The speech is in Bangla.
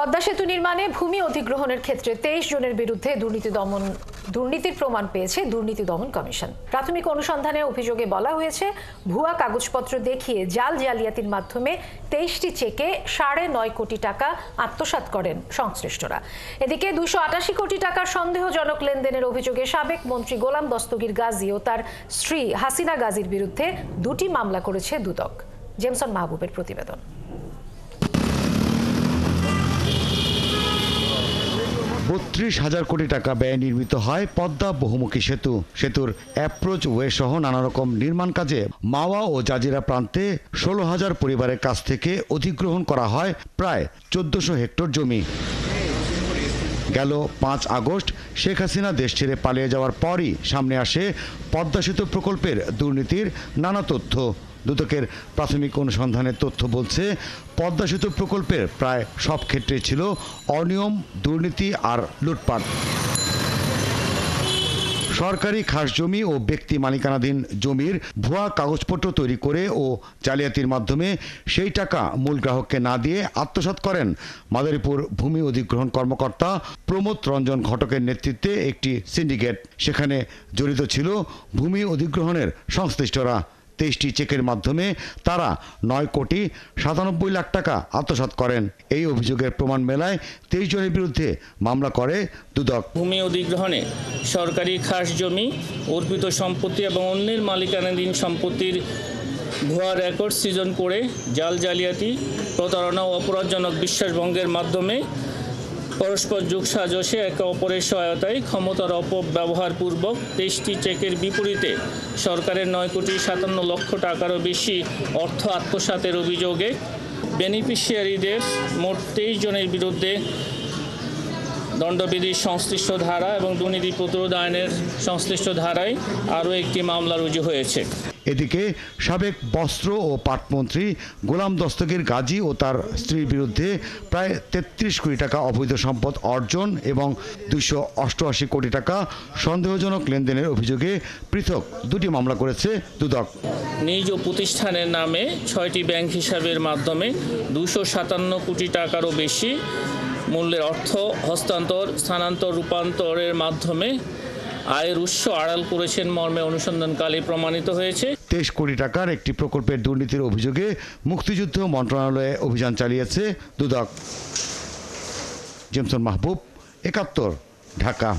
পদ্মা সেতু নির্মাণে ভূমি অধিগ্রহণের ক্ষেত্রে 23 জনের বিরুদ্ধে দুর্নীতির প্রমাণ পেয়েছে দুর্নীতি দমন কমিশন। প্রাথমিক অনুসন্ধানে অভিযোগে বলা হয়েছে, ভুয়া কাগজপত্র দেখিয়ে জাল জালিয়াতির মাধ্যমে 23টি চেকে 9.5 কোটি টাকা আত্মসাৎ করেন সংশ্লিষ্টরা। এদিকে 288 কোটি টাকার সন্দেহজনক লেনদেনের অভিযোগে সাবেক মন্ত্রী গোলাম দস্তগীর গাজী ও তার স্ত্রী হাসিনা গাজীর বিরুদ্ধে 2টি মামলা করেছে দুদক। জেমসন মাহবুবের প্রতিবেদন। $32,000 কোটি টাকা ব্যয়ে নির্মিত হয় পদ্মা বহুমুখী সেতু। সেতুর অ্যাপ্রোচ ওয়ে সহ নানা রকম নির্মাণ কাজে মাওয়া ও জাজিরা প্রান্তে 16,000 পরিবারের কাছ থেকে অধিগ্রহণ করা হয় প্রায় 1400 হেক্টর জমি। গেল 5 আগস্ট শেখ হাসিনা দেশ ছেড়ে পালিয়ে যাওয়ার পরই সামনে আসে পদ্মা সেতু প্রকল্পের দুর্নীতির নানা তথ্য। দুদকের প্রাথমিক অনুসন্ধানের তথ্য বলছে, পদ্মা সেতু প্রকল্পের প্রায় সব ক্ষেত্রে ছিল অনিয়ম, দুর্নীতি আর লুটপাট। সরকারি খাস জমি ও ব্যক্তি মালিকানাধীন জমির ভুয়া কাগজপত্র তৈরি করে ও জালিয়াতির মাধ্যমে সেই টাকা মূল গ্রাহককে না দিয়ে আত্মসাৎ করেন মাদারীপুর ভূমি অধিগ্রহণ কর্মকর্তা প্রমোদ রঞ্জন ঘটকের নেতৃত্বে একটি সিন্ডিকেট। সেখানে জড়িত ছিল ভূমি অধিগ্রহণের সংশ্লিষ্টরা। 23টি চেকের মাধ্যমে তারা 9,97 লাখ টাকা আত্মসাৎ করেন। এই অভিযোগের প্রমাণ মেলায় 23 জনের বিরুদ্ধে মামলা করে দুদক। ভূমি অধিগ্রহণে সরকারি খাস জমি, অর্পিত সম্পত্তি এবং অন্যের মালিকানাধীন সম্পত্তির ভুয়া রেকর্ড সৃজন করে জাল জালিয়াতি, প্রতারণা ও অপরাধজনক বিশ্বাসভঙ্গের মাধ্যমে পরস্পর যোগসাজশে একে অপরের সহায়তায় ক্ষমতার অপব্যবহারপূর্বক 23টি চেকের বিপরীতে সরকারের 9,57 লক্ষ টাকারও বেশি অর্থ আত্মসাতের অভিযোগে বেনিফিশিয়ারিদের মোট 23 জনের বিরুদ্ধে দণ্ডবিধির সংশ্লিষ্ট ধারা এবং দুর্নীতি প্রতিরোধ আইনের সংশ্লিষ্ট ধারায় আরও একটি মামলা রুজু হয়েছে। এদিকে সাবেক বস্ত্র ও পাটমন্ত্রী গোলাম দস্তগীর গাজী ও তার স্ত্রীর বিরুদ্ধে প্রায় 33 কোটি টাকা অবৈধ সম্পদ অর্জন এবং 288 কোটি টাকা সন্দেহজনক লেনদেনের অভিযোগে পৃথক 2টি মামলা করেছে দুদক। নিজ প্রতিষ্ঠানের নামে 6টি ব্যাংক হিসাবের মাধ্যমে 257 কোটি টাকারও বেশি মূল্যের অর্থ হস্তান্তর, স্থানান্তর, রূপান্তরের মাধ্যমে আয়ের উৎস আড়াল করেছেন মর্মে অনুসন্ধানকালে প্রমাণিত হয়েছে। 23 কোটি টাকার একটি প্রকল্পের দুর্নীতির অভিযোগে মুক্তিযুদ্ধ মন্ত্রণালয়ে অভিযান চালিয়েছে দুদক। জেমসন মাহবুব, 71, ঢাকা।